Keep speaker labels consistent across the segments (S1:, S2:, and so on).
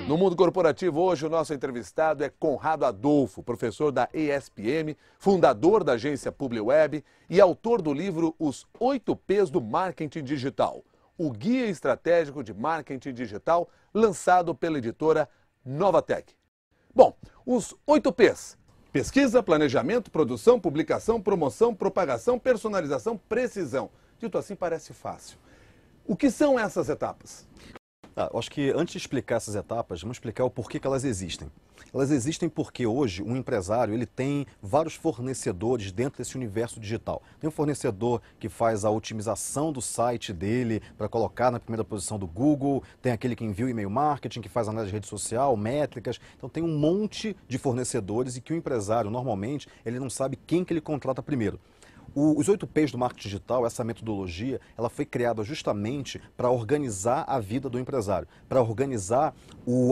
S1: No mundo corporativo, hoje o nosso entrevistado é Conrado Adolfo, professor da ESPM, fundador da agência PubliWeb e autor do livro Os 8 P's do Marketing Digital, o guia estratégico de marketing digital lançado pela editora Novatec. Bom, os 8 P's: pesquisa, planejamento, produção, publicação, promoção, propagação, personalização, precisão. Dito assim, parece fácil. O que são essas etapas?
S2: Acho que antes de explicar essas etapas, vamos explicar o porquê que elas existem. Elas existem porque hoje um empresário ele tem vários fornecedores dentro desse universo digital. Tem um fornecedor que faz a otimização do site dele para colocar na primeira posição do Google, tem aquele que envia o e-mail marketing, que faz análise de rede social, métricas. Então tem um monte de fornecedores e que o empresário normalmente ele não sabe quem que ele contrata primeiro. Os 8 P's do marketing digital, essa metodologia, ela foi criada justamente para organizar a vida do empresário, para organizar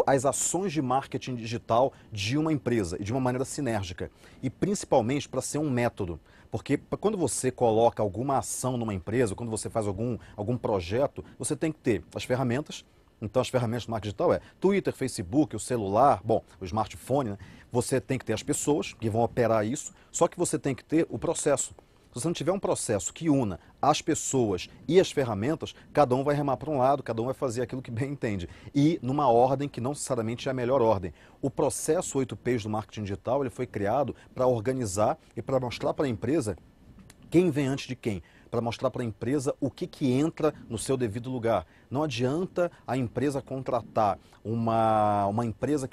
S2: as ações de marketing digital de uma empresa e de uma maneira sinérgica. E principalmente para ser um método. Porque quando você coloca alguma ação numa empresa, quando você faz algum projeto, você tem que ter as ferramentas. Então as ferramentas do marketing digital é Twitter, Facebook, o celular, bom, o smartphone, né? Você tem que ter as pessoas que vão operar isso, só que você tem que ter o processo. Se você não tiver um processo que una as pessoas e as ferramentas, cada um vai remar para um lado, cada um vai fazer aquilo que bem entende. E numa ordem que não necessariamente é a melhor ordem. O processo 8 P's do marketing digital ele foi criado para organizar e para mostrar para a empresa quem vem antes de quem, para mostrar para a empresa o que entra no seu devido lugar. Não adianta a empresa contratar uma empresa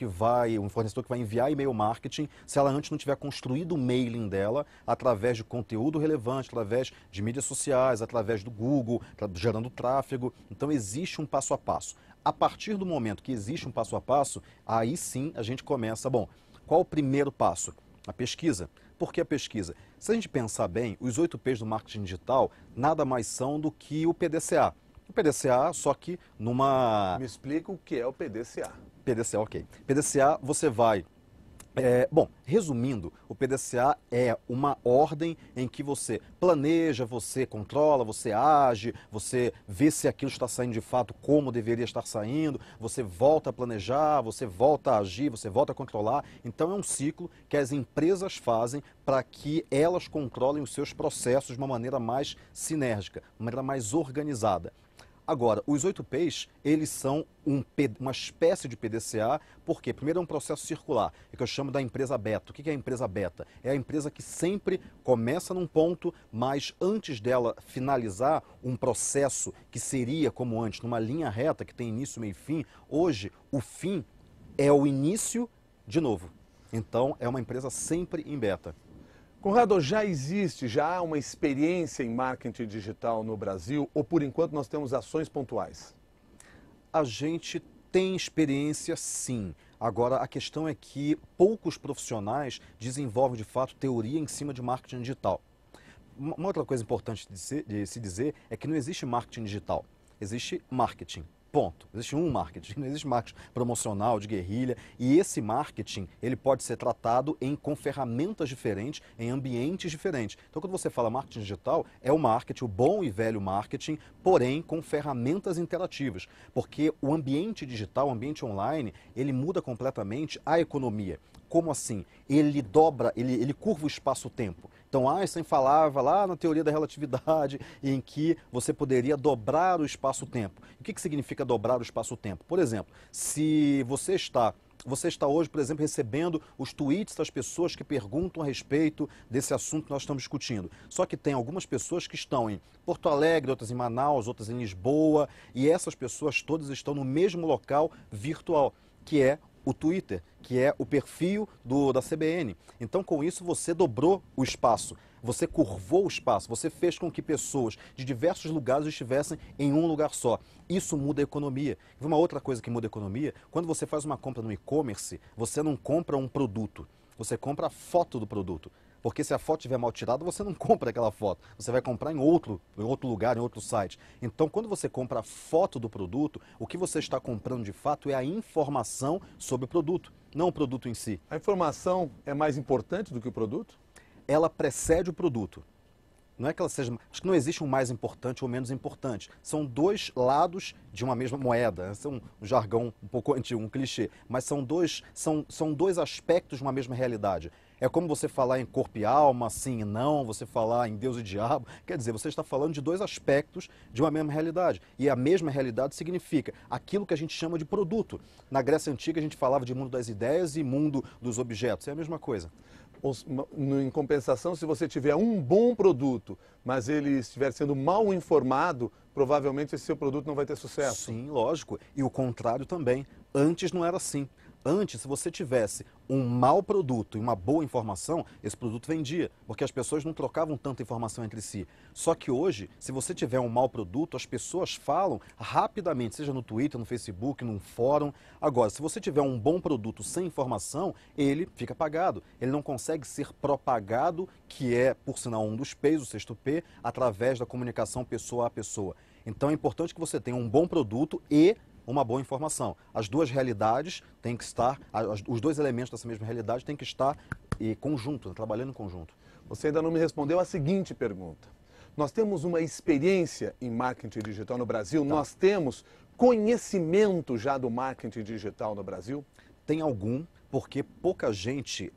S2: um fornecedor que vai enviar e-mail marketing, se ela antes não tiver construído o mailing dela através de conteúdo relevante, através de mídias sociais, através do Google, gerando tráfego. Então existe um passo a passo. A partir do momento que existe um passo a passo, aí sim a gente começa, bom, qual o primeiro passo? A pesquisa. Por que a pesquisa? Se a gente pensar bem, os 8 P's do marketing digital nada mais são do que o PDCA. O PDCA, só que numa...
S1: Me explica o que é o PDCA.
S2: PDCA, ok. PDCA, você vai... Bom, resumindo, o PDCA é uma ordem em que você planeja, você controla, você age, você vê se aquilo está saindo de fato como deveria estar saindo, você volta a planejar, você volta a agir, você volta a controlar. Então é um ciclo que as empresas fazem para que elas controlem os seus processos de uma maneira mais sinérgica, de uma maneira mais organizada. Agora, os 8 P's, eles são uma espécie de PDCA, porque primeiro é um processo circular, é que eu chamo da empresa beta. O que é a empresa beta? É a empresa que sempre começa num ponto, mas antes dela finalizar um processo que seria como antes, numa linha reta, que tem início, meio e fim, hoje o fim é o início de novo. Então, é uma empresa sempre em beta.
S1: Conrado, já há uma experiência em marketing digital no Brasil ou por enquanto nós temos ações pontuais?
S2: A gente tem experiência sim. Agora a questão é que poucos profissionais desenvolvem de fato teoria em cima de marketing digital. Uma outra coisa importante de se dizer é que não existe marketing digital, existe marketing. Ponto. Existe um marketing, não existe marketing promocional, de guerrilha, e esse marketing ele pode ser tratado com ferramentas diferentes, em ambientes diferentes. Então, quando você fala marketing digital, é o marketing, o bom e velho marketing, porém com ferramentas interativas, porque o ambiente digital, o ambiente online, ele muda completamente a economia. Como assim? Ele dobra, ele curva o espaço-tempo. Então Einstein falava lá na teoria da relatividade em que você poderia dobrar o espaço-tempo. O que significa dobrar o espaço-tempo? Por exemplo, se você está hoje, por exemplo, recebendo os tweets das pessoas que perguntam a respeito desse assunto que nós estamos discutindo. Só que tem algumas pessoas que estão em Porto Alegre, outras em Manaus, outras em Lisboa, e essas pessoas todas estão no mesmo local virtual, que é o Twitter, que é o perfil da CBN. Então, com isso, você dobrou o espaço, você curvou o espaço, você fez com que pessoas de diversos lugares estivessem em um lugar só. Isso muda a economia. E uma outra coisa que muda a economia, quando você faz uma compra no e-commerce, você não compra um produto, você compra a foto do produto. Porque se a foto estiver mal tirada, você não compra aquela foto. Você vai comprar em outro lugar, em outro site. Então, quando você compra a foto do produto, o que você está comprando de fato é a informação sobre o produto, não o produto em si.
S1: A informação é mais importante do que o produto?
S2: Ela precede o produto. não é que ela seja, acho que não existe um mais importante ou menos importante. São dois lados de uma mesma moeda. Esse é um jargão um pouco antigo, um clichê, mas são dois aspectos de uma mesma realidade. É como você falar em corpo e alma, sim e não, você falar em Deus e diabo. Quer dizer, você está falando de dois aspectos de uma mesma realidade. E a mesma realidade significa aquilo que a gente chama de produto. Na Grécia Antiga a gente falava de mundo das ideias e mundo dos objetos. É a mesma coisa.
S1: Em compensação, se você tiver um bom produto, mas ele estiver sendo mal informado, provavelmente esse seu produto não vai ter sucesso.
S2: Sim, lógico. E o contrário também. Antes não era assim. Antes, se você tivesse um mau produto e uma boa informação, esse produto vendia, porque as pessoas não trocavam tanta informação entre si. Só que hoje, se você tiver um mau produto, as pessoas falam rapidamente, seja no Twitter, no Facebook, num fórum. Agora, se você tiver um bom produto sem informação, ele fica apagado. Ele não consegue ser propagado, que é, por sinal, um dos P's, o sexto P, através da comunicação pessoa a pessoa. Então é importante que você tenha um bom produto e uma boa informação. As duas realidades têm que estar, os dois elementos dessa mesma realidade têm que estar em conjunto, trabalhando em conjunto.
S1: Você ainda não me respondeu a seguinte pergunta. Nós temos uma experiência em marketing digital no Brasil? Tá. Nós temos conhecimento já do marketing digital no Brasil?
S2: Tem algum, porque pouca gente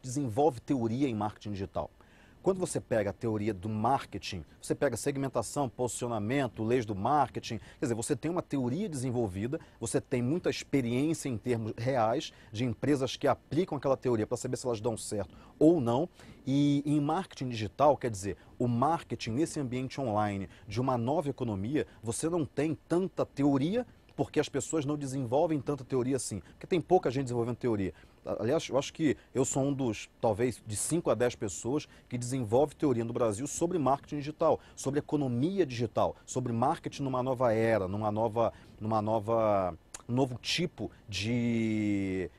S2: desenvolve teoria em marketing digital. Quando você pega a teoria do marketing, você pega segmentação, posicionamento, leis do marketing, quer dizer, você tem uma teoria desenvolvida, você tem muita experiência em termos reais de empresas que aplicam aquela teoria para saber se elas dão certo ou não. E em marketing digital, quer dizer, o marketing nesse ambiente online de uma nova economia, você não tem tanta teoria porque as pessoas não desenvolvem tanta teoria assim, porque tem pouca gente desenvolvendo teoria. Aliás, eu acho que eu sou um dos, talvez, de 5 a 10 pessoas que desenvolve teoria no Brasil sobre marketing digital, sobre economia digital, sobre marketing numa nova era, um novo tipo de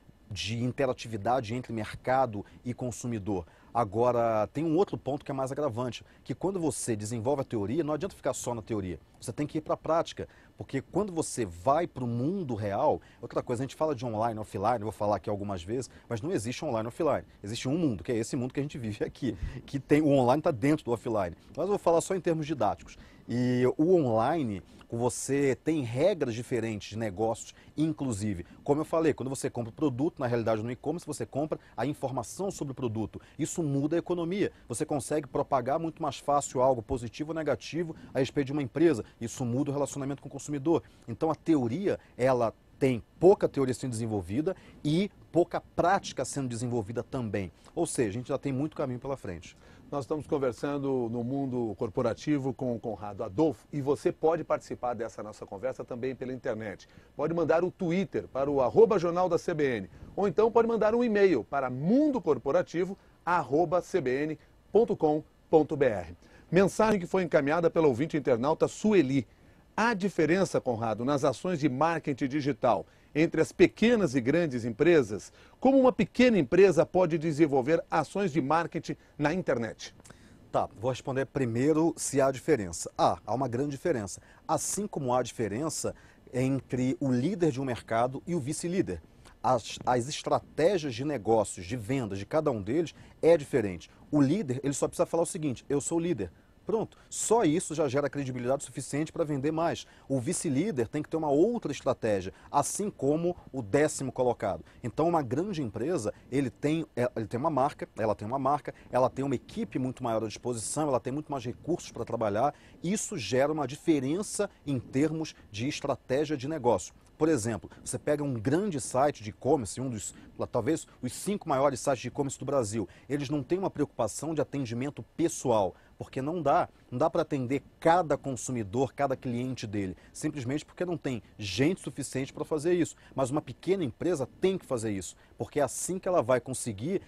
S2: interatividade entre mercado e consumidor. Agora, tem um outro ponto que é mais agravante, que quando você desenvolve a teoria, não adianta ficar só na teoria, você tem que ir para a prática, porque quando você vai para o mundo real, outra coisa, a gente fala de online, offline, vou falar aqui algumas vezes, mas não existe online e offline, existe um mundo, que é esse mundo que a gente vive aqui, que tem o online está dentro do offline, mas eu vou falar só em termos didáticos. E o online, você tem regras diferentes de negócios, inclusive. Como eu falei, quando você compra o produto, na realidade no e-commerce, você compra a informação sobre o produto. Isso muda a economia. Você consegue propagar muito mais fácil algo positivo ou negativo a respeito de uma empresa. Isso muda o relacionamento com o consumidor. Então a teoria, ela tem pouca teoria sendo desenvolvida e pouca prática sendo desenvolvida também. Ou seja, a gente já tem muito caminho pela frente.
S1: Nós estamos conversando no mundo corporativo com o Conrado Adolfo e você pode participar dessa nossa conversa também pela internet. Pode mandar o Twitter para o @Jornal da CBN ou então pode mandar um e-mail para mundocorporativo@cbn.com.br. Mensagem que foi encaminhada pela ouvinte internauta Sueli. Há diferença, Conrado, nas ações de marketing digital entre as pequenas e grandes empresas? Como uma pequena empresa pode desenvolver ações de marketing na internet?
S2: Tá, vou responder primeiro se há diferença. Há uma grande diferença. Assim como há diferença entre o líder de um mercado e o vice-líder. As estratégias de negócios, de vendas de cada um deles é diferente. O líder, ele só precisa falar o seguinte: eu sou o líder. Pronto, só isso já gera credibilidade suficiente para vender mais. O vice-líder tem que ter uma outra estratégia, assim como o 10º colocado. Então, uma grande empresa, ele tem uma marca, ela tem uma equipe muito maior à disposição, ela tem muito mais recursos para trabalhar. Isso gera uma diferença em termos de estratégia de negócio. Por exemplo, você pega um grande site de e-commerce, talvez os 5 maiores sites de e-commerce do Brasil, eles não têm uma preocupação de atendimento pessoal, porque não dá para atender cada consumidor, cada cliente dele, simplesmente porque não tem gente suficiente para fazer isso. Mas uma pequena empresa tem que fazer isso, porque é assim que ela vai conseguir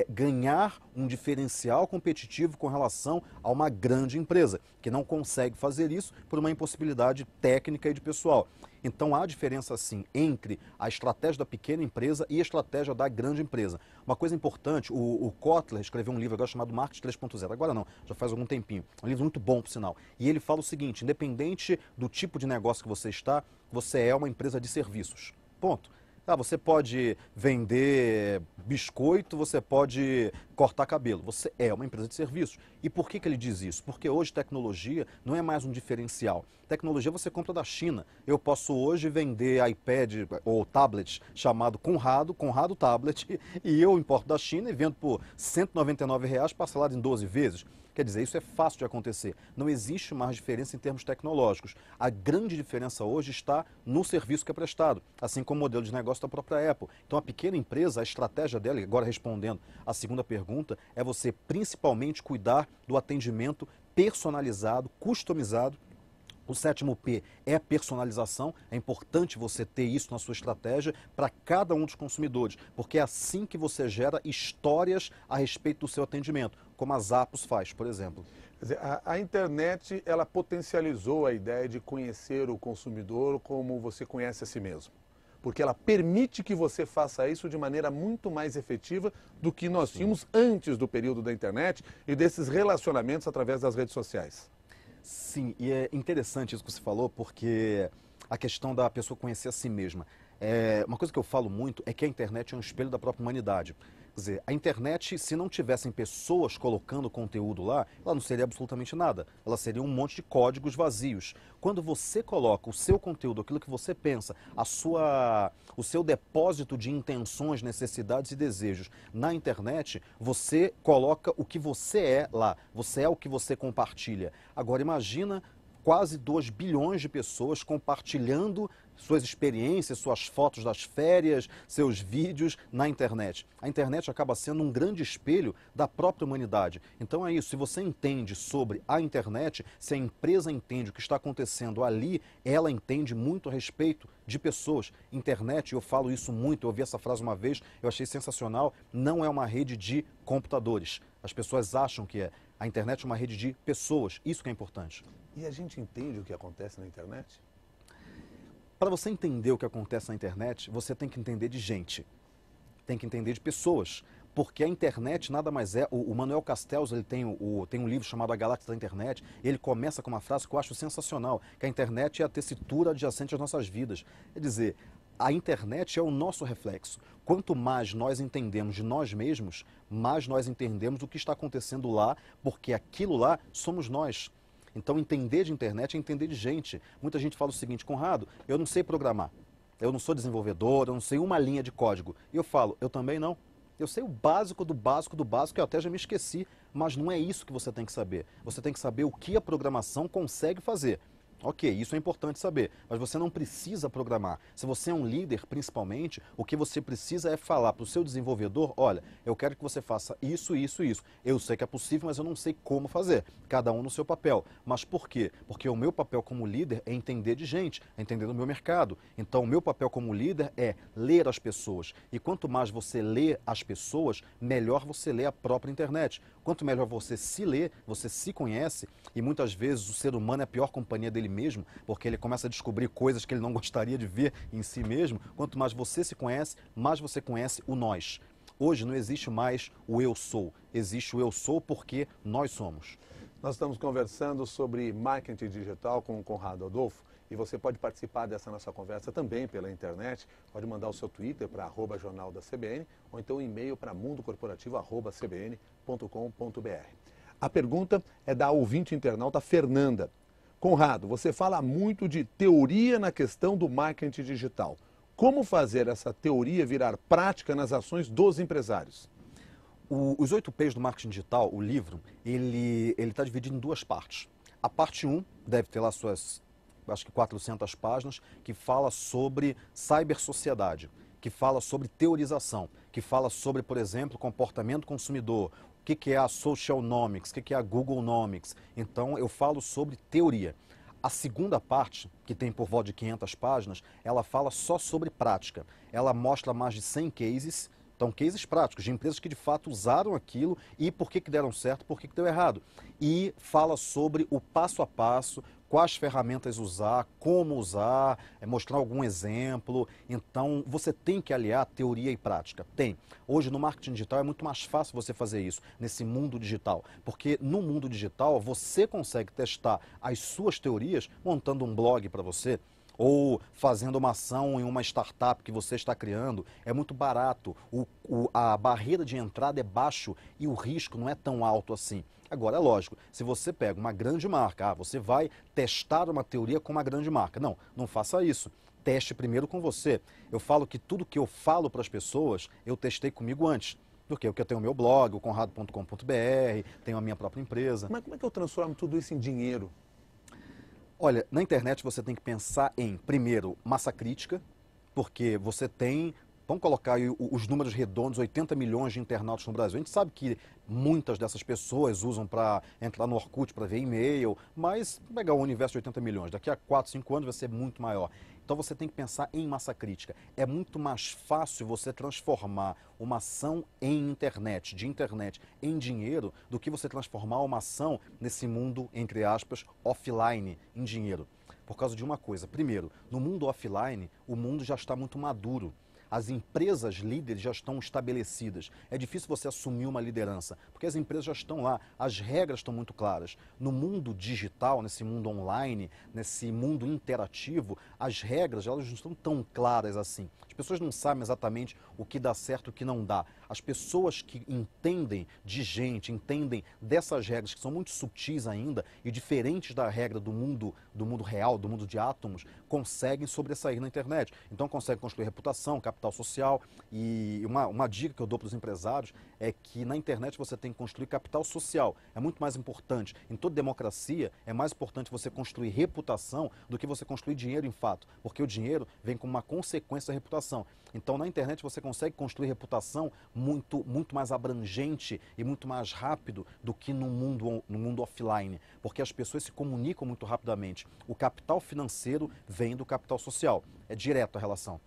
S2: ganhar um diferencial competitivo com relação a uma grande empresa, que não consegue fazer isso por uma impossibilidade técnica e de pessoal. Então há diferença sim entre a estratégia da pequena empresa e a estratégia da grande empresa. Uma coisa importante, o Kotler escreveu um livro agora chamado Marketing 3.0, agora não, já faz algum tempinho, um livro muito bom por sinal, e ele fala o seguinte: independente do tipo de negócio que você está, você é uma empresa de serviços, ponto. Ah, você pode vender biscoito, você pode cortar cabelo. Você é uma empresa de serviços. E por que ele diz isso? Porque hoje tecnologia não é mais um diferencial. Tecnologia você compra da China. Eu posso hoje vender iPad ou tablet chamado Conrado Tablet, e eu importo da China e vendo por R$ 199 parcelado em 12 vezes. Quer dizer, isso é fácil de acontecer. Não existe mais diferença em termos tecnológicos. A grande diferença hoje está no serviço que é prestado, assim como o modelo de negócio da própria Apple. Então, a pequena empresa, a estratégia dela, agora respondendo a segunda pergunta, é você principalmente cuidar do atendimento personalizado, customizado. O 7º P é personalização, é importante você ter isso na sua estratégia para cada um dos consumidores, porque é assim que você gera histórias a respeito do seu atendimento, como a Zappos faz, por exemplo.
S1: Quer dizer, a internet, ela potencializou a ideia de conhecer o consumidor como você conhece a si mesmo. Porque ela permite que você faça isso de maneira muito mais efetiva do que nós tínhamos antes do período da internet e desses relacionamentos através das redes sociais.
S2: Sim, e é interessante isso que você falou, porque a questão da pessoa conhecer a si mesma. Uma coisa que eu falo muito é que a internet é um espelho da própria humanidade. Quer dizer, a internet, se não tivessem pessoas colocando conteúdo lá, ela não seria absolutamente nada. Ela seria um monte de códigos vazios. Quando você coloca o seu conteúdo, aquilo que você pensa, o seu depósito de intenções, necessidades e desejos na internet, você coloca o que você é lá. Você é o que você compartilha. Agora imagina quase 2 bilhões de pessoas compartilhando suas experiências, suas fotos das férias, seus vídeos na internet. A internet acaba sendo um grande espelho da própria humanidade. Então é isso, se você entende sobre a internet, se a empresa entende o que está acontecendo ali, ela entende muito a respeito de pessoas. Internet, eu falo isso muito, eu ouvi essa frase uma vez, eu achei sensacional, não é uma rede de computadores. As pessoas acham que é. A internet é uma rede de pessoas, isso que é importante.
S1: E a gente entende o que acontece na internet?
S2: Para você entender o que acontece na internet, você tem que entender de gente, tem que entender de pessoas, porque a internet nada mais é. O Manuel Castells, ele tem um livro chamado A Galáxia da Internet, e ele começa com uma frase que eu acho sensacional, que a internet é a tessitura adjacente às nossas vidas. Quer dizer, a internet é o nosso reflexo. Quanto mais nós entendemos de nós mesmos, mais nós entendemos o que está acontecendo lá, porque aquilo lá somos nós. Então, entender de internet é entender de gente. Muita gente fala o seguinte: Conrado, eu não sei programar, eu não sou desenvolvedor, eu não sei uma linha de código. E eu falo, eu também não. Eu sei o básico do básico do básico, eu até já me esqueci, mas não é isso que você tem que saber. Você tem que saber o que a programação consegue fazer. Ok, isso é importante saber, mas você não precisa programar. Se você é um líder, principalmente, o que você precisa é falar para o seu desenvolvedor: olha, eu quero que você faça isso, isso, isso. Eu sei que é possível, mas eu não sei como fazer. Cada um no seu papel. Mas por quê? Porque o meu papel como líder é entender de gente, é entender do meu mercado. Então, o meu papel como líder é ler as pessoas. E quanto mais você lê as pessoas, melhor você lê a própria internet. Quanto melhor você se lê, você se conhece, e muitas vezes o ser humano é a pior companhia dele mesmo, porque ele começa a descobrir coisas que ele não gostaria de ver em si mesmo. Quanto mais você se conhece, mais você conhece o nós. Hoje não existe mais o eu sou, existe o eu sou porque nós somos.
S1: Nós estamos conversando sobre marketing digital com o Conrado Adolfo, e você pode participar dessa nossa conversa também pela internet. Pode mandar o seu Twitter para @jornal da CBN ou então um e-mail para mundocorporativo@cbn.com.br. A pergunta é da ouvinte internauta Fernanda. Conrado, você fala muito de teoria na questão do marketing digital. Como fazer essa teoria virar prática nas ações dos empresários?
S2: Os 8 P's do marketing digital, o livro, ele está dividido em 2 partes. A parte 1 deve ter lá suas, acho que 400 páginas, que fala sobre cibersociedade, que fala sobre teorização, que fala sobre, por exemplo, comportamento consumidor, o que é a Socialnomics, o que é a Googlenomics. Então, eu falo sobre teoria. A segunda parte, que tem por volta de 500 páginas, ela fala só sobre prática. Ela mostra mais de 100 cases, então cases práticos, de empresas que de fato usaram aquilo e por que deram certo, por que deu errado. E fala sobre o passo a passo, quais ferramentas usar, como usar, mostrar algum exemplo. Então, você tem que aliar teoria e prática. Tem. Hoje, no marketing digital, é muito mais fácil você fazer isso, nesse mundo digital. Porque no mundo digital, você consegue testar as suas teorias montando um blog para você, ou fazendo uma ação em uma startup que você está criando, é muito barato, a barreira de entrada é baixo e o risco não é tão alto assim. Agora, é lógico, se você pega uma grande marca, você vai testar uma teoria com uma grande marca. Não, não faça isso. Teste primeiro com você. Eu falo que tudo que eu falo para as pessoas, eu testei comigo antes. Porque eu tenho o meu blog, o conrado.com.br, tenho a minha própria empresa.
S1: Mas como é que eu transformo tudo isso em dinheiro?
S2: Olha, na internet você tem que pensar em, primeiro, massa crítica, porque você tem, vamos colocar aí os números redondos, 80 milhões de internautas no Brasil. A gente sabe que muitas dessas pessoas usam para entrar no Orkut, para ver e-mail, mas pegar o universo de 80 milhões, daqui a 4, 5 anos vai ser muito maior. Então você tem que pensar em massa crítica. É muito mais fácil você transformar uma ação em internet, de internet em dinheiro, do que você transformar uma ação nesse mundo, entre aspas, offline, em dinheiro. Por causa de uma coisa. Primeiro, no mundo offline, o mundo já está muito maduro. As empresas líderes já estão estabelecidas. É difícil você assumir uma liderança, porque as empresas já estão lá, as regras estão muito claras. No mundo digital, nesse mundo online, nesse mundo interativo, as regras elas não estão tão claras assim. As pessoas não sabem exatamente o que dá certo e o que não dá. As pessoas que entendem de gente, entendem dessas regras que são muito sutis ainda e diferentes da regra do mundo real, do mundo de átomos, conseguem sobressair na internet. Então conseguem construir reputação, capital social. E uma dica que eu dou para os empresários é que na internet você tem que construir capital social. É muito mais importante. Em toda democracia é mais importante você construir reputação do que você construir dinheiro em fato, porque o dinheiro vem como uma consequência da reputação. Então na internet você consegue construir reputação muito mais abrangente e muito mais rápido do que no mundo offline, porque as pessoas se comunicam muito rapidamente. O capital financeiro vem do capital social, é direto a relação.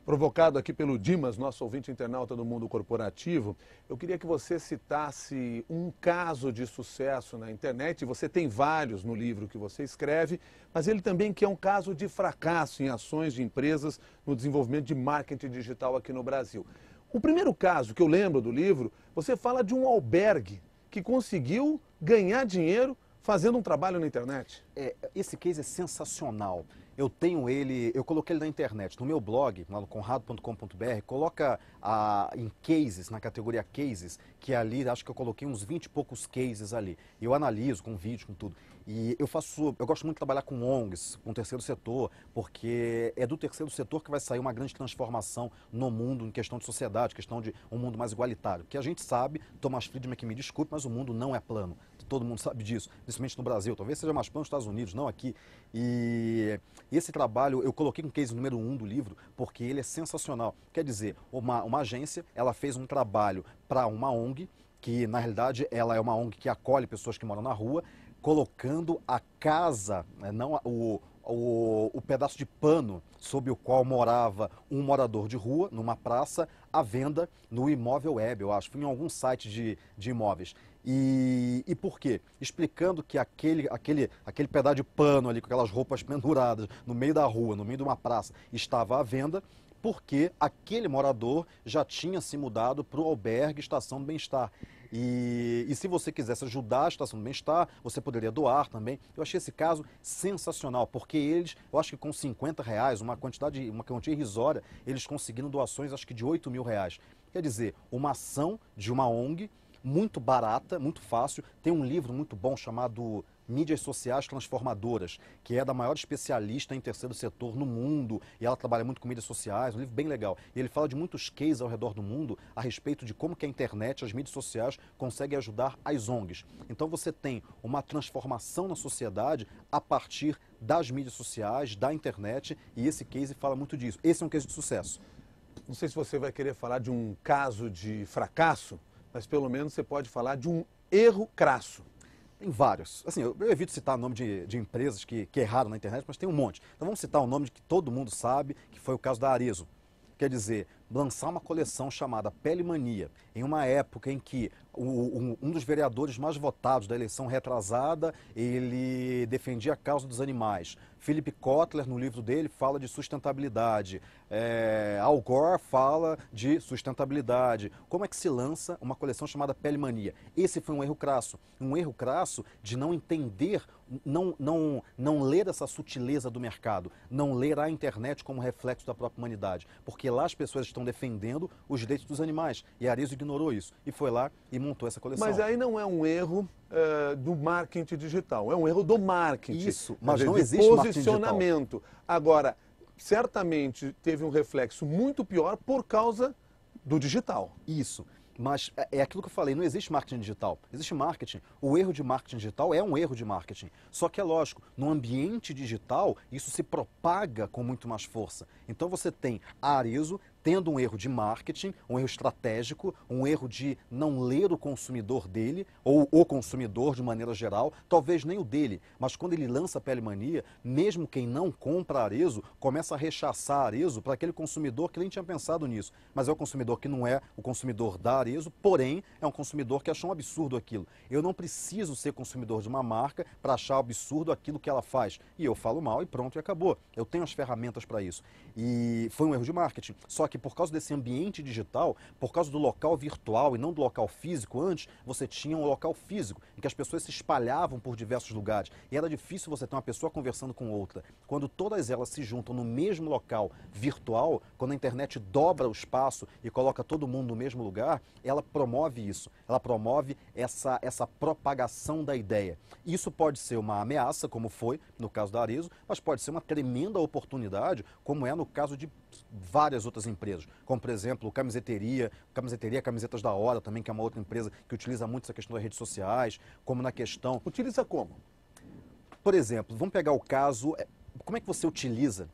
S1: Provocado aqui pelo Dimas, nosso ouvinte internauta do mundo corporativo, eu queria que você citasse um caso de sucesso na internet. Você tem vários no livro que você escreve, mas ele também que é um caso de fracasso em ações de empresas no desenvolvimento de marketing digital aqui no Brasil. O primeiro caso que eu lembro do livro, você fala de um albergue que conseguiu ganhar dinheiro fazendo um trabalho na internet.
S2: Esse case é sensacional. Eu tenho ele, eu coloquei ele na internet, no meu blog, lá no conrado.com.br, coloca em cases, na categoria cases, que ali, acho que eu coloquei uns 20 e poucos cases ali. Eu analiso com vídeo, com tudo. E eu gosto muito de trabalhar com ONGs, com o terceiro setor, porque é do terceiro setor que vai sair uma grande transformação no mundo, em questão de sociedade, questão de um mundo mais igualitário. Porque a gente sabe, Thomas Friedman que me desculpe, mas o mundo não é plano. Todo mundo sabe disso, principalmente no Brasil. Talvez seja mais plano nos Estados Unidos, não aqui. E esse trabalho eu coloquei no case número 1 do livro, porque ele é sensacional. Quer dizer, uma agência, ela fez um trabalho para uma ONG, que na realidade ela é uma ONG que acolhe pessoas que moram na rua, colocando a casa, não o pedaço de pano sob o qual morava um morador de rua, numa praça, à venda no Imóvel Web, eu acho, em algum site de imóveis. E por quê? Explicando que aquele pedaço de pano ali, com aquelas roupas penduradas no meio da rua, no meio de uma praça, estava à venda, porque aquele morador já tinha se mudado para o albergue Estação do Bem-Estar. E se você quisesse ajudar a Estação do Bem-Estar, você poderia doar também. Eu achei esse caso sensacional, porque eles, eu acho que com R$50, uma quantia irrisória, eles conseguiram doações, acho que de R$8.000. Quer dizer, uma ação de uma ONG, muito barata, muito fácil. Tem um livro muito bom chamado Mídias Sociais Transformadoras, que é da maior especialista em terceiro setor no mundo, e ela trabalha muito com mídias sociais, um livro bem legal. E ele fala de muitos cases ao redor do mundo a respeito de como que a internet, as mídias sociais conseguem ajudar as ONGs. Então você tem uma transformação na sociedade a partir das mídias sociais, da internet, e esse case fala muito disso. Esse é um case de sucesso.
S1: Não sei se você vai querer falar de um caso de fracasso, mas pelo menos você pode falar de um erro crasso.
S2: Tem vários. Assim, eu evito citar o nome de empresas que erraram na internet, mas tem um monte. Então vamos citar um nome que todo mundo sabe, que foi o caso da Arezzo. Quer dizer, lançar uma coleção chamada Pele Mania, em uma época em que um dos vereadores mais votados da eleição retrasada, ele defendia a causa dos animais. Philip Kotler, no livro dele, fala de sustentabilidade. Al Gore fala de sustentabilidade. Como é que se lança uma coleção chamada Pele Mania? Esse foi um erro crasso. Um erro crasso de não entender, não ler essa sutileza do mercado, não ler a internet como reflexo da própria humanidade. Porque lá as pessoas estão defendendo os direitos dos animais. E Arezzo ignorou isso. E foi lá e montou essa coleção.
S1: Mas aí não é um erro do marketing digital, é um erro do marketing.
S2: Isso, mas não existe
S1: posicionamento. Digital. Agora, certamente teve um reflexo muito pior por causa do digital.
S2: Isso. Mas é aquilo que eu falei, não existe marketing digital, existe marketing. O erro de marketing digital é um erro de marketing. Só que é lógico, no ambiente digital, isso se propaga com muito mais força. Então você tem a Arezzo tendo um erro de marketing, um erro estratégico, um erro de não ler o consumidor dele, ou o consumidor de maneira geral, talvez nem o dele, mas quando ele lança a Pele Mania, mesmo quem não compra a Arezzo, começa a rechaçar a Arezzo para aquele consumidor que nem tinha pensado nisso. Mas é o consumidor que não é o consumidor da Arezzo, porém é um consumidor que achou um absurdo aquilo. Eu não preciso ser consumidor de uma marca para achar absurdo aquilo que ela faz. E eu falo mal e pronto, e acabou. Eu tenho as ferramentas para isso. E foi um erro de marketing. Só que por causa desse ambiente digital, por causa do local virtual e não do local físico, antes você tinha um local físico, em que as pessoas se espalhavam por diversos lugares. E era difícil você ter uma pessoa conversando com outra. Quando todas elas se juntam no mesmo local virtual, quando a internet dobra o espaço e coloca todo mundo no mesmo lugar, ela promove isso. Ela promove essa propagação da ideia. Isso pode ser uma ameaça, como foi no caso da Arezzo, mas pode ser uma tremenda oportunidade, como é no caso de várias outras empresas, como por exemplo Camiseteria, Camisetas da Hora também, que é uma outra empresa que utiliza muito essa questão das redes sociais, como na questão...
S1: Utiliza como?
S2: Por exemplo, vamos pegar o caso, como é que você utiliza?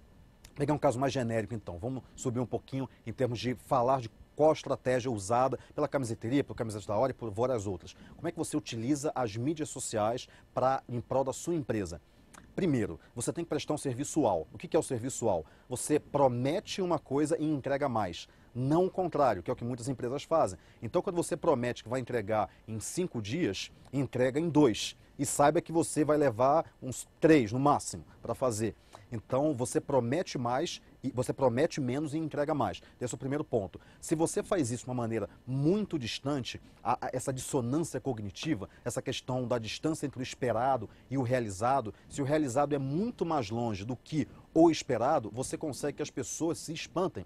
S2: Vou pegar um caso mais genérico então, vamos subir um pouquinho em termos de falar de qual a estratégia usada pela Camiseteria, pelo Camisetas da Hora e por várias outras. Como é que você utiliza as mídias sociais em prol da sua empresa? Primeiro, você tem que prestar um serviço UAU. O que é o serviço UAU? Você promete uma coisa e entrega mais. Não o contrário, que é o que muitas empresas fazem. Então, quando você promete que vai entregar em 5 dias, entrega em 2. E saiba que você vai levar uns 3 no máximo para fazer. Então, você promete mais, você promete menos e entrega mais. Esse é o primeiro ponto. Se você faz isso de uma maneira muito distante, essa dissonância cognitiva, essa questão da distância entre o esperado e o realizado, se o realizado é muito mais longe do que o esperado, você consegue que as pessoas se espantem,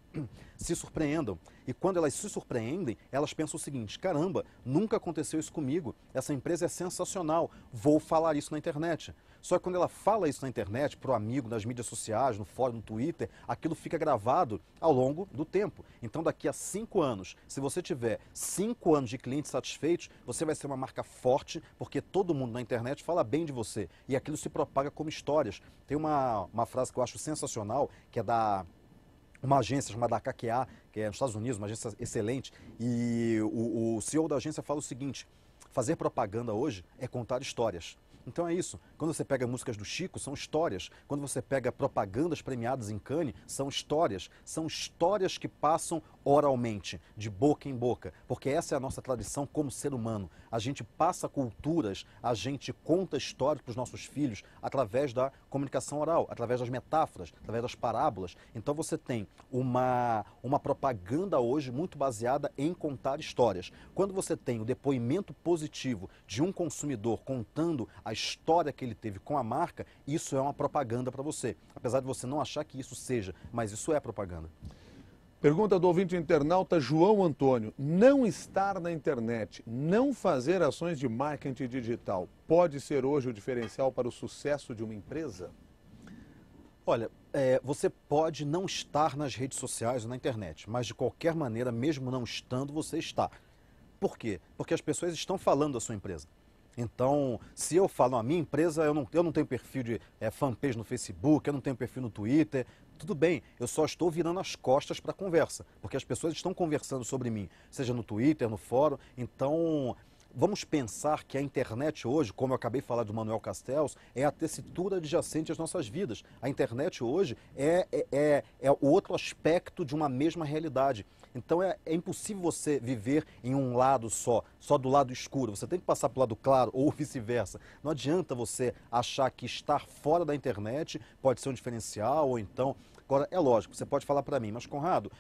S2: se surpreendam. E quando elas se surpreendem, elas pensam o seguinte: caramba, nunca aconteceu isso comigo, essa empresa é sensacional, vou falar isso na internet. Só que quando ela fala isso na internet, para o amigo, nas mídias sociais, no fórum, no Twitter, aquilo fica gravado ao longo do tempo. Então daqui a 5 anos, se você tiver 5 anos de clientes satisfeitos, você vai ser uma marca forte, porque todo mundo na internet fala bem de você. E aquilo se propaga como histórias. Tem uma frase que eu acho sensacional, que é da uma agência chamada KKA, que é nos Estados Unidos, uma agência excelente, e o CEO da agência fala o seguinte: fazer propaganda hoje é contar histórias. Então é isso. Quando você pega músicas do Chico, são histórias. Quando você pega propagandas premiadas em Cannes, são histórias. São histórias que passam oralmente, de boca em boca. Porque essa é a nossa tradição como ser humano. A gente passa culturas, a gente conta histórias para os nossos filhos através da comunicação oral, através das metáforas, através das parábolas. Então você tem uma propaganda hoje muito baseada em contar histórias. Quando você tem o depoimento positivo de um consumidor contando a história que ele teve com a marca, isso é uma propaganda para você. Apesar de você não achar que isso seja, mas isso é propaganda.
S1: Pergunta do ouvinte internauta João Antônio: não estar na internet, não fazer ações de marketing digital, pode ser hoje o diferencial para o sucesso de uma empresa?
S2: Olha, você pode não estar nas redes sociais ou na internet, mas de qualquer maneira, mesmo não estando, você está. Por quê? Porque as pessoas estão falando da sua empresa. Então, se eu falo, a minha empresa, eu não tenho perfil de fanpage no Facebook, eu não tenho perfil no Twitter, tudo bem, eu só estou virando as costas para a conversa, porque as pessoas estão conversando sobre mim, seja no Twitter, no fórum. Então, Vamos pensar que a internet hoje, como eu acabei de falar do Manuel Castells, é a tessitura adjacente às nossas vidas. A internet hoje é o outro aspecto de uma mesma realidade. Então é impossível você viver em um lado só do lado escuro. Você tem que passar para o lado claro ou vice-versa. Não adianta você achar que estar fora da internet pode ser um diferencial ou então... Agora, é lógico, você pode falar para mim, mas Conrado,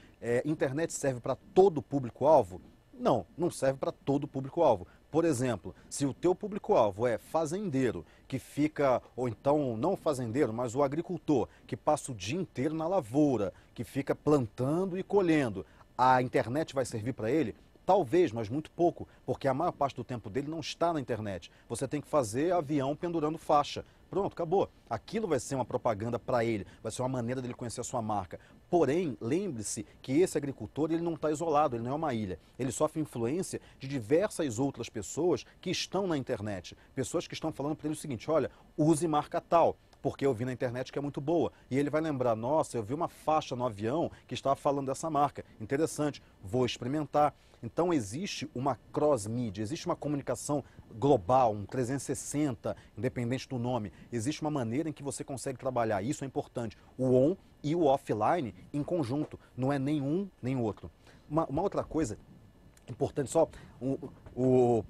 S2: internet serve para todo o público-alvo? Não, não serve para todo o público-alvo. Por exemplo, se o teu público-alvo é fazendeiro, que fica, ou então não fazendeiro, mas o agricultor, que passa o dia inteiro na lavoura, que fica plantando e colhendo, a internet vai servir para ele? Talvez, mas muito pouco, porque a maior parte do tempo dele não está na internet. Você tem que fazer avião pendurando faixa. Pronto, acabou. Aquilo vai ser uma propaganda para ele, vai ser uma maneira dele conhecer a sua marca. Porém, lembre-se que esse agricultor ele não está isolado, ele não é uma ilha. Ele sofre influência de diversas outras pessoas que estão na internet. Pessoas que estão falando para ele o seguinte, olha, use marca tal, porque eu vi na internet que é muito boa. E ele vai lembrar, nossa, eu vi uma faixa no avião que estava falando dessa marca. Interessante, vou experimentar. Então existe uma cross-mídia, existe uma comunicação global, um 360, independente do nome. Existe uma maneira em que você consegue trabalhar, isso é importante, o on e o offline em conjunto, não é nenhum nem o outro. Uma outra coisa importante, só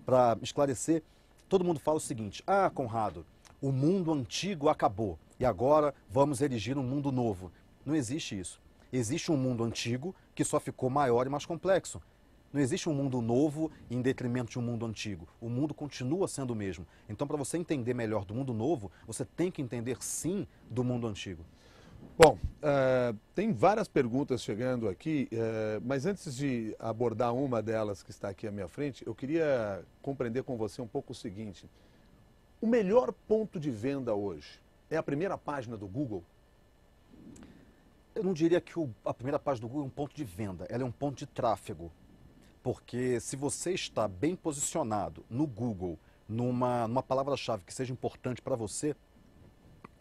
S2: para esclarecer, todo mundo fala o seguinte, ah, Conrado, o mundo antigo acabou e agora vamos erigir um mundo novo. Não existe isso. Existe um mundo antigo que só ficou maior e mais complexo. Não existe um mundo novo em detrimento de um mundo antigo. O mundo continua sendo o mesmo. Então, para você entender melhor do mundo novo, você tem que entender, sim, do mundo antigo.
S1: Bom, tem várias perguntas chegando aqui, mas antes de abordar uma delas que está aqui à minha frente, eu queria compreender com você um pouco o seguinte. O melhor ponto de venda hoje é a primeira página do Google?
S2: Eu não diria que a primeira página do Google é um ponto de venda, ela é um ponto de tráfego. Porque se você está bem posicionado no Google, numa palavra-chave que seja importante para você,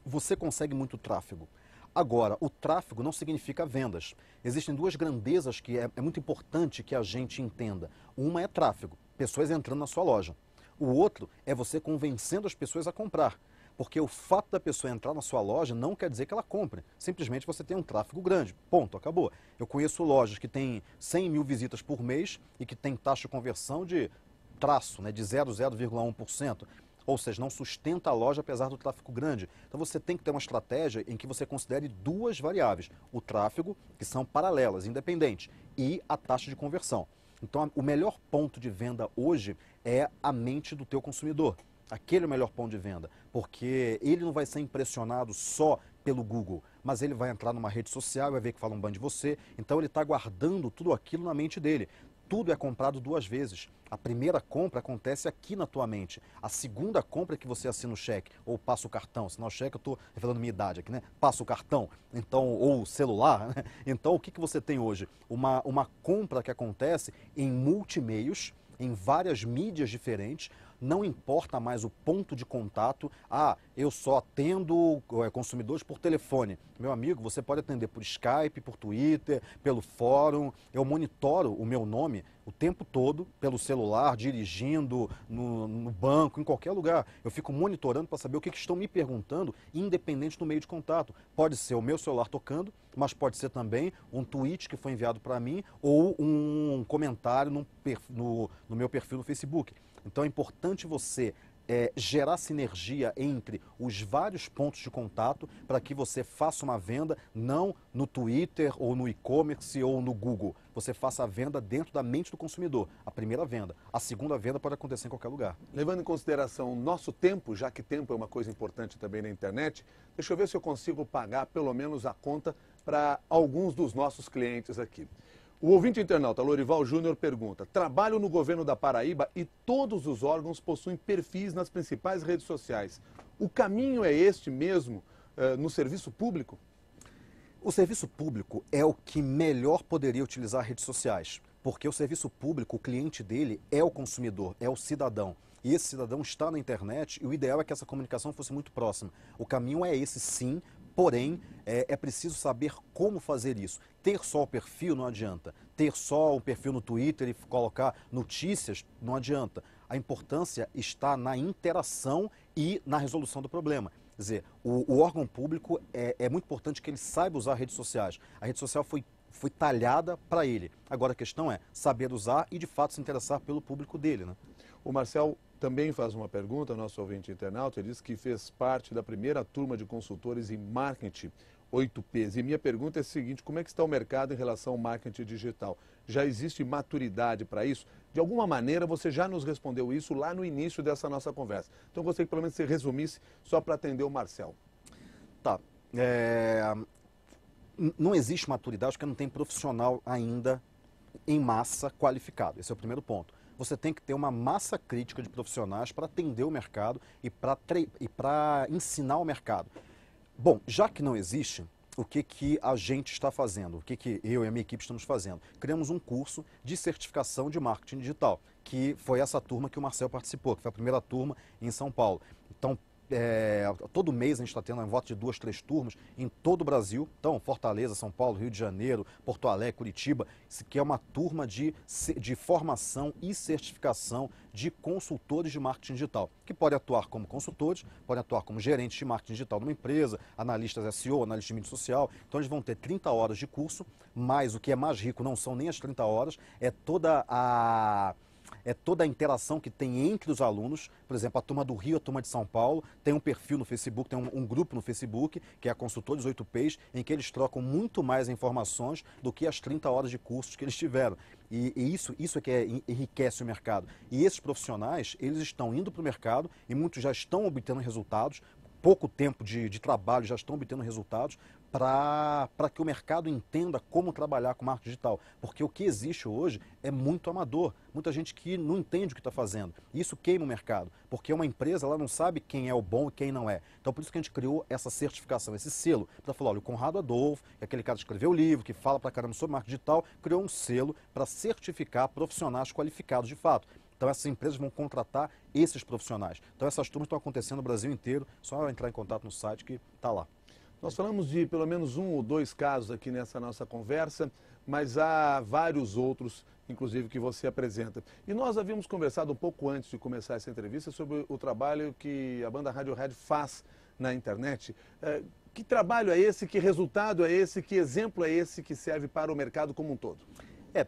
S2: você consegue muito tráfego. Agora, o tráfego não significa vendas. Existem duas grandezas que é muito importante que a gente entenda. Uma é tráfego, pessoas entrando na sua loja. O outro é você convencendo as pessoas a comprar. Porque o fato da pessoa entrar na sua loja não quer dizer que ela compre. Simplesmente você tem um tráfego grande. Ponto, acabou. Eu conheço lojas que têm 100 mil visitas por mês e que tem taxa de conversão de traço, né, de 0,1%. Ou seja, não sustenta a loja apesar do tráfego grande. Então você tem que ter uma estratégia em que você considere duas variáveis. O tráfego, que são paralelas, independentes, e a taxa de conversão. Então o melhor ponto de venda hoje é a mente do teu consumidor. Aquele é o melhor ponto de venda, porque ele não vai ser impressionado só pelo Google, mas ele vai entrar numa rede social, vai ver que falam bem de você, então ele está guardando tudo aquilo na mente dele. Tudo é comprado duas vezes. A primeira compra acontece aqui na tua mente. A segunda compra é que você assina o cheque ou passa o cartão. Assinar o cheque, eu estou revelando minha idade aqui, né? Passa o cartão, então, ou o celular. Né? Então, o que você tem hoje? Uma compra que acontece em multimeios, em várias mídias diferentes. Não importa mais o ponto de contato. Ah, eu só atendo consumidores por telefone. Meu amigo, você pode atender por Skype, por Twitter, pelo fórum. Eu monitoro o meu nome o tempo todo pelo celular, dirigindo, no banco, em qualquer lugar. Eu fico monitorando para saber o que estão me perguntando, independente do meio de contato. Pode ser o meu celular tocando, mas pode ser também um tweet que foi enviado para mim ou um comentário no meu perfil no Facebook. Então é importante você gerar sinergia entre os vários pontos de contato para que você faça uma venda não no Twitter ou no e-commerce ou no Google. Você faça a venda dentro da mente do consumidor. A primeira venda. A segunda venda pode acontecer em qualquer lugar.
S1: Levando em consideração o nosso tempo, já que tempo é uma coisa importante também na internet, deixa eu ver se eu consigo pagar pelo menos a conta para alguns dos nossos clientes aqui. O ouvinte internauta Lorival Júnior pergunta: trabalho no governo da Paraíba e todos os órgãos possuem perfis nas principais redes sociais. O caminho é este mesmo no serviço público?
S2: O serviço público é o que melhor poderia utilizar redes sociais, porque o serviço público, o cliente dele é o consumidor, é o cidadão. E esse cidadão está na internet e o ideal é que essa comunicação fosse muito próxima. O caminho é esse, sim. Porém, é preciso saber como fazer isso. Ter só o perfil não adianta. Ter só o perfil no Twitter e colocar notícias não adianta. A importância está na interação e na resolução do problema. Quer dizer, o órgão público é muito importante que ele saiba usar redes sociais. A rede social foi talhada para ele. Agora a questão é saber usar e de fato se interessar pelo público dele, né?
S1: O Marcel também faz uma pergunta, nosso ouvinte internauta, ele diz que fez parte da primeira turma de consultores em marketing 8Ps. E minha pergunta é a seguinte, como é que está o mercado em relação ao marketing digital? Já existe maturidade para isso? De alguma maneira você já nos respondeu isso lá no início dessa nossa conversa. Então eu gostaria que pelo menos você resumisse só para atender o Marcel.
S2: Tá. Não existe maturidade porque não tem profissional ainda em massa qualificado. Esse é o primeiro ponto. Você tem que ter uma massa crítica de profissionais para atender o mercado e para ensinar o mercado. Bom, já que não existe, o que a gente está fazendo? O que eu e a minha equipe estamos fazendo? Criamos um curso de certificação de marketing digital, que foi essa turma que o Marcel participou, que foi a primeira turma em São Paulo. Então, todo mês a gente está tendo em volta de 2, 3 turmas em todo o Brasil. Então, Fortaleza, São Paulo, Rio de Janeiro, Porto Alegre, Curitiba. Isso aqui é uma turma de formação e certificação de consultores de marketing digital, que podem atuar como consultores, podem atuar como gerentes de marketing digital numa empresa, analistas SEO, analistas de mídia social. Então, eles vão ter 30 horas de curso, mas o que é mais rico não são nem as 30 horas, é toda a interação que tem entre os alunos. Por exemplo, a turma do Rio, a turma de São Paulo, tem um perfil no Facebook, tem um grupo no Facebook, que é a Consultores 8Ps, em que eles trocam muito mais informações do que as 30 horas de cursos que eles tiveram. E isso é que enriquece o mercado. E esses profissionais, eles estão indo para o mercado e muitos já estão obtendo resultados, pouco tempo de trabalho já estão obtendo resultados, para que o mercado entenda como trabalhar com marketing digital. Porque o que existe hoje é muito amador. Muita gente que não entende o que está fazendo. Isso queima o mercado. Porque uma empresa ela não sabe quem é o bom e quem não é. Então por isso que a gente criou essa certificação, esse selo. Para falar, olha, o Conrado Adolfo, que é aquele cara que escreveu o livro, que fala pra caramba sobre marketing digital, criou um selo para certificar profissionais qualificados de fato. Então essas empresas vão contratar esses profissionais. Então essas turmas estão acontecendo no Brasil inteiro. Só entrar em contato no site que está lá.
S1: Nós falamos de pelo menos 1 ou 2 casos aqui nessa nossa conversa, mas há vários outros, inclusive, que você apresenta. E nós havíamos conversado um pouco antes de começar essa entrevista sobre o trabalho que a banda Radiohead faz na internet. Que trabalho é esse, que resultado é esse, que exemplo é esse que serve para o mercado como um todo?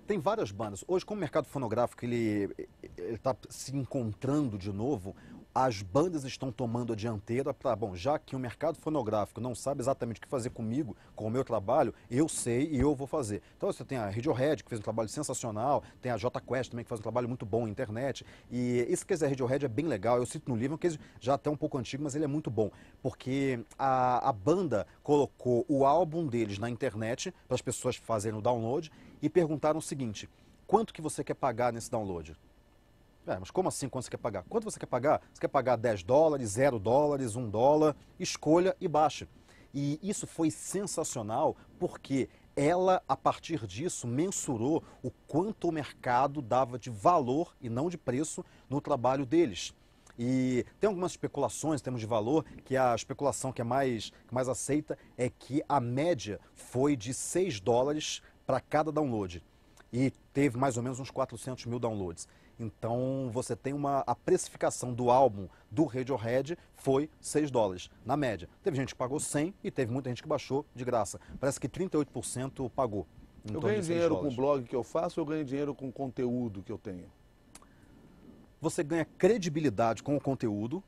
S2: Tem várias bandas. Hoje, como o mercado fonográfico ele está se encontrando de novo, as bandas estão tomando a dianteira para, bom, já que o mercado fonográfico não sabe exatamente o que fazer comigo, com o meu trabalho, eu sei e eu vou fazer. Então você tem a Radiohead, que fez um trabalho sensacional, tem a Jota Quest também, que faz um trabalho muito bom na internet, e esse que é a Radiohead é bem legal, eu cito no livro, que já até um pouco antigo, mas ele é muito bom, porque a banda colocou o álbum deles na internet, para as pessoas fazerem o download, e perguntaram o seguinte, quanto que você quer pagar nesse download? Mas como assim quanto você quer pagar? Quanto você quer pagar? Você quer pagar $10, $0, $1? Escolha e baixe. E isso foi sensacional porque ela, a partir disso, mensurou o quanto o mercado dava de valor e não de preço no trabalho deles. E tem algumas especulações em termos de valor, que a especulação que mais aceita é que a média foi de $6 para cada download. E teve mais ou menos uns 400 mil downloads. Então você tem a precificação do álbum do Radiohead foi $6, na média. Teve gente que pagou 100 e teve muita gente que baixou de graça. Parece que 38% pagou.
S1: Eu ganho dinheiro com o blog que eu faço ou eu ganho dinheiro com o conteúdo que eu tenho?
S2: Você ganha credibilidade com o conteúdo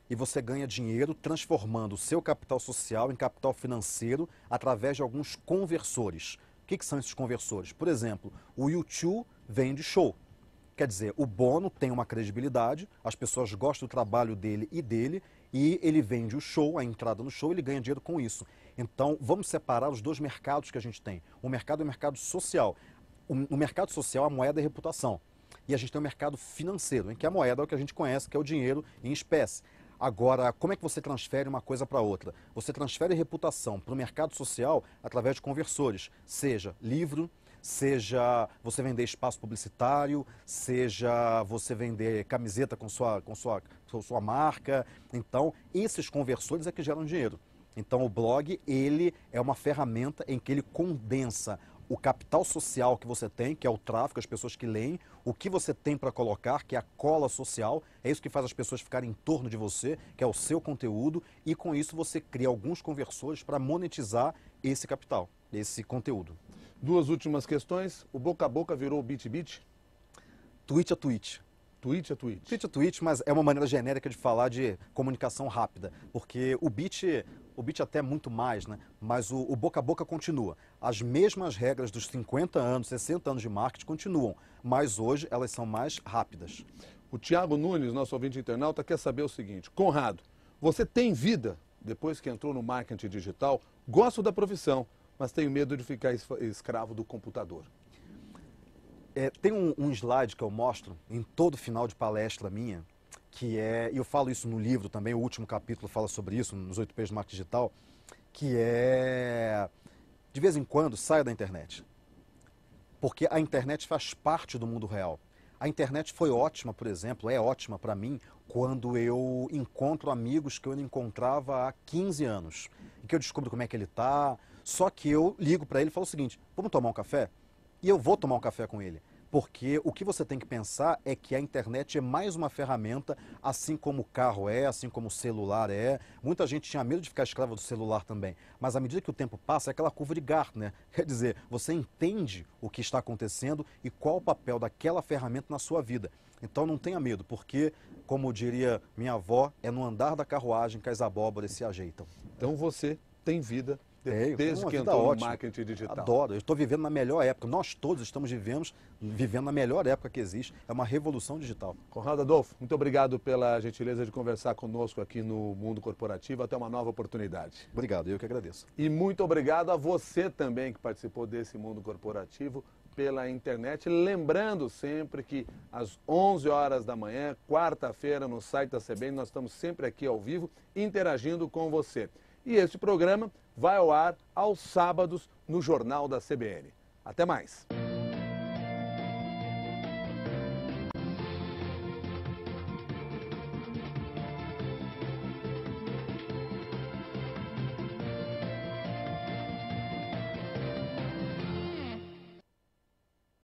S2: e você ganha dinheiro transformando o seu capital social em capital financeiro através de alguns conversores. O que são esses conversores? Por exemplo, o YouTube vende show. Quer dizer, o Bono tem uma credibilidade, as pessoas gostam do trabalho dele e ele vende o show, a entrada no show, ele ganha dinheiro com isso. Então, vamos separar os dois mercados que a gente tem. O mercado é o mercado social. No mercado social, a moeda é reputação. E a gente tem o mercado financeiro, em que a moeda é o que a gente conhece, que é o dinheiro em espécie. Agora, como é que você transfere uma coisa para outra? Você transfere reputação para o mercado social através de conversores, seja livro, seja você vender espaço publicitário, seja você vender camiseta com sua marca. Então, esses conversores é que geram dinheiro. Então, o blog, ele é uma ferramenta em que ele condensa o capital social que você tem, que é o tráfego, as pessoas que leem, o que você tem para colocar, que é a cola social, é isso que faz as pessoas ficarem em torno de você, que é o seu conteúdo, e com isso você cria alguns conversores para monetizar esse capital, esse conteúdo.
S1: Duas últimas questões. O boca a boca virou bit-bit?
S2: Tweet a tweet.
S1: Tweet a tweet.
S2: Tweet a tweet, mas é uma maneira genérica de falar de comunicação rápida, porque o bit até muito mais, né? Mas o boca a boca continua. As mesmas regras dos 50 anos, 60 anos de marketing continuam, mas hoje elas são mais rápidas.
S1: O Tiago Nunes, nosso ouvinte internauta, quer saber o seguinte: Conrado, você tem vida depois que entrou no marketing digital? Gosto da profissão, mas tenho medo de ficar escravo do computador.
S2: Tem um slide que eu mostro em todo final de palestra minha, que é, e eu falo isso no livro também, o último capítulo fala sobre isso, nos 8 P's do marketing digital, que é, de vez em quando, saia da internet. Porque a internet faz parte do mundo real. A internet foi ótima, por exemplo, é ótima para mim, quando eu encontro amigos que eu não encontrava há 15 anos, e que eu descubro como é que ele está, só que eu ligo para ele e falo o seguinte: vamos tomar um café? E eu vou tomar um café com ele. Porque o que você tem que pensar é que a internet é mais uma ferramenta, assim como o carro é, assim como o celular é. Muita gente tinha medo de ficar escravo do celular também. Mas à medida que o tempo passa, é aquela curva de Gartner. Quer dizer, você entende o que está acontecendo e qual o papel daquela ferramenta na sua vida. Então não tenha medo, porque, como diria minha avó, é no andar da carruagem que as abóboras se ajeitam.
S1: Então você tem vida desde que entrou no marketing digital.
S2: Adoro, eu estou vivendo na melhor época. Nós todos estamos vivendo na melhor época que existe. É uma revolução digital.
S1: Conrado Adolfo, muito obrigado pela gentileza de conversar conosco aqui no Mundo Corporativo. Até uma nova oportunidade.
S2: Obrigado, eu que agradeço.
S1: E muito obrigado a você também que participou desse Mundo Corporativo pela internet. Lembrando sempre que às 11 horas da manhã, quarta-feira, no site da CBN, nós estamos sempre aqui ao vivo interagindo com você. E este programa vai ao ar aos sábados no Jornal da CBN. Até mais!